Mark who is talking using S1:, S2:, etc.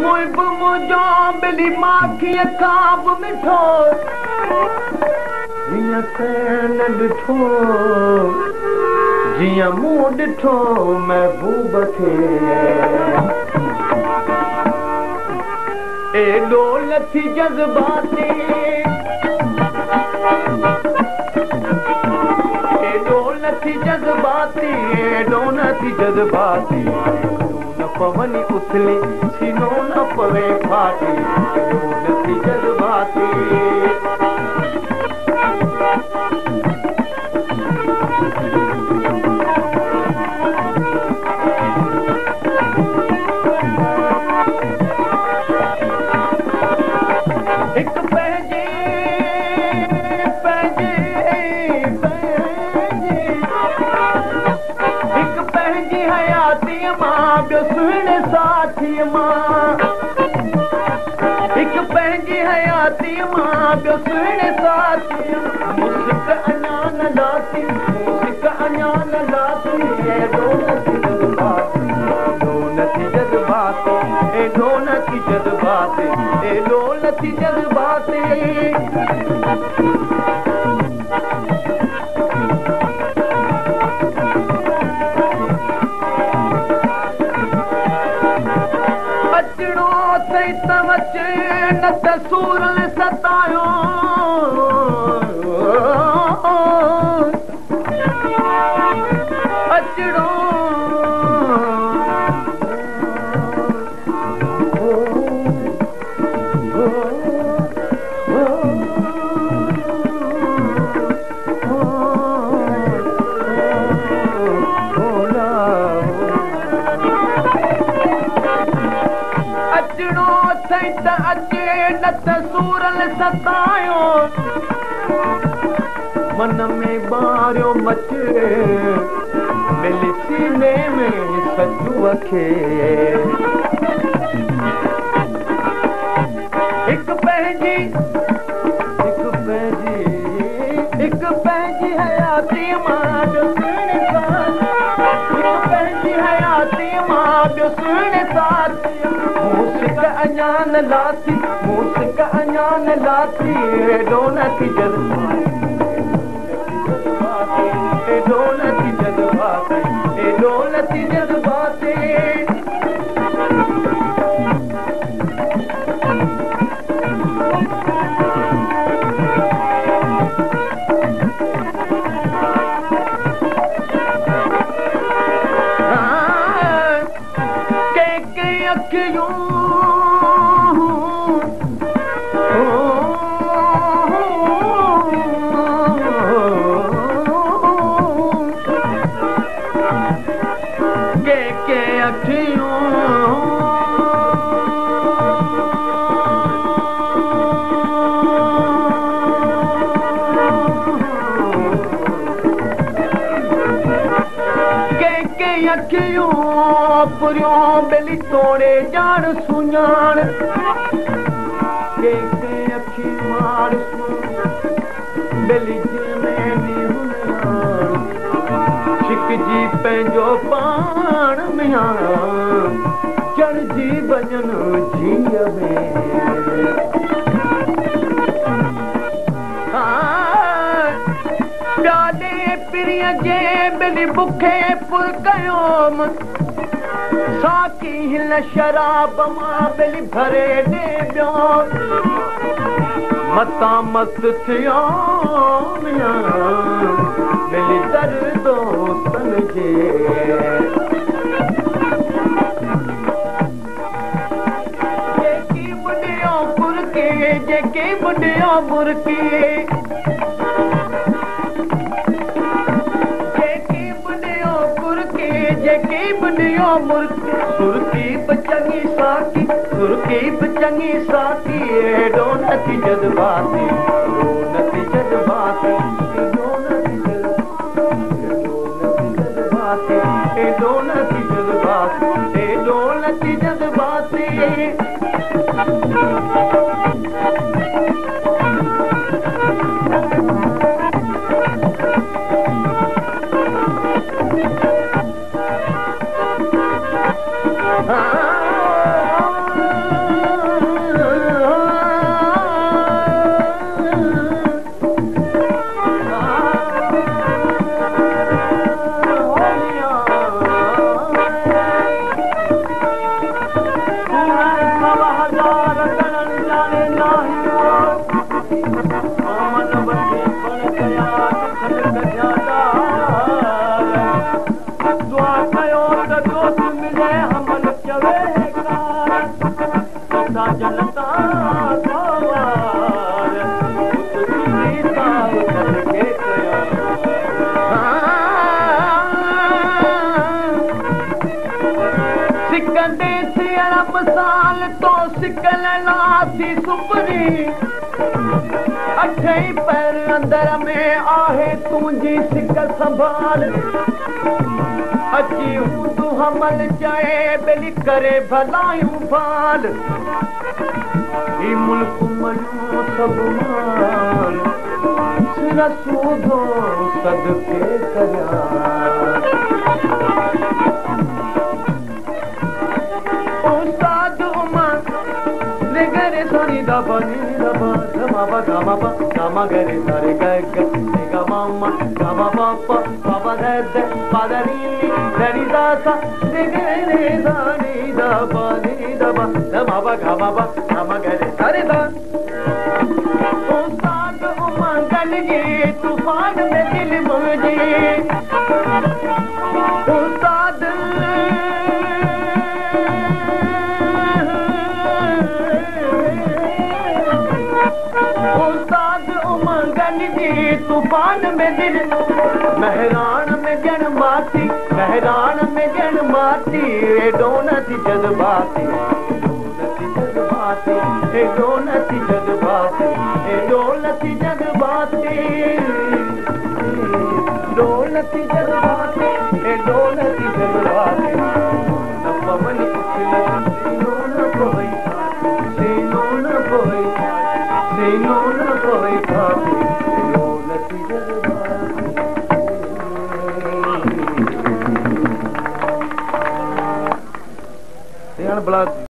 S1: मुइब मुंहिंजो बिली माखी खाब मिठो जीअं न ॾिठो जीअं मूं ॾिठो महबूब खे एॾो लथी जज़्बाती एॾो नथी जज़्बाती एॾो नथी जज़्बाती न पवनी उथली सीनो न पवे फाटी एॾो नथी जज़्बाती हिकु पंहिंजी हिकु पंहिंजी हयातीअ मां ॿियो सुहिणे साथीअ मां हिकु पंहिंजी हयातीअ मां ॿियो सुहिणे साथीअ मुस्क अञा न लाथी मुस्क अञा न लाथी एॾो नथी जज़्बाती एॾो नथी जज़्बाती एॾो नथी जज़्बाती एॾो नथी जज़्बाती अचणो अथई त अचे न त सूरल सतायो अचणो अचणो अथई त अचे न त सूरल सतायो मन में ॿारियो मचे मिली सीने में सजूअ खे हिकु पंहिंजी हयातीअ मां ॿियो सुहिणे हिकु पंहिंजी हयातीअ मां ॿियो सुहिणे साथीअ मुस्क अञा न लाथी मुस्क अञा न लाथी एॾो नथी जज़्बाती एॾो नथी जज़्बाती एॾो नथी जज़्बाती के अखियूं के अखियूं के अखियूं पुरियों बेली तोड़े जान सुञाण के अखी मार बेली छिकजी पंहिंजो पाण में चढ़जी वञन जीअ में प्याले पिरीअ जे बिली बुखे पुल कयोम साकी हिन शराब मां बिली भरे ॾे ॿियो मतां मस्त थियो बिली दर्दो समझे जेकी बुढ़ियो बुरकी जेकी बुढ़ियो बुरकी जेकी बुढ़ियो मुर्की सुरकी बचंगी साथी एॾो नथी जज़्बाती एॾो नथी जज़्बाती एॾो नथी जज़्बाती एॾो नथी जज़्बाती साल तो सिकल लाती सुपरी अठे पैर अंदर में आहे तुझी सिकल संभाल अची तू हमल चाहे बेली करे भलायूं फाल ई मुल्क मनो सब माल सिर सूधो सदके कया Sari da ba ni da ba ga ma ga re sari ga ma ma ga ma ba ba da ba da ni ni da sa ni ga re da ni da ba ma ba ga ma ga re sari da o saad umangan ye tufan mein dil mujhe o saad तूफान में दिल महरान में जन्माती महरान में जन्माती डोनती जज्बाती डोनती जज्बाती डोलती जज्बाती डोलती जज्बाती डोलती जज्बाती न पवन उछलती न कोई सीनो न कोई सीनो न कोई खाती बड़ा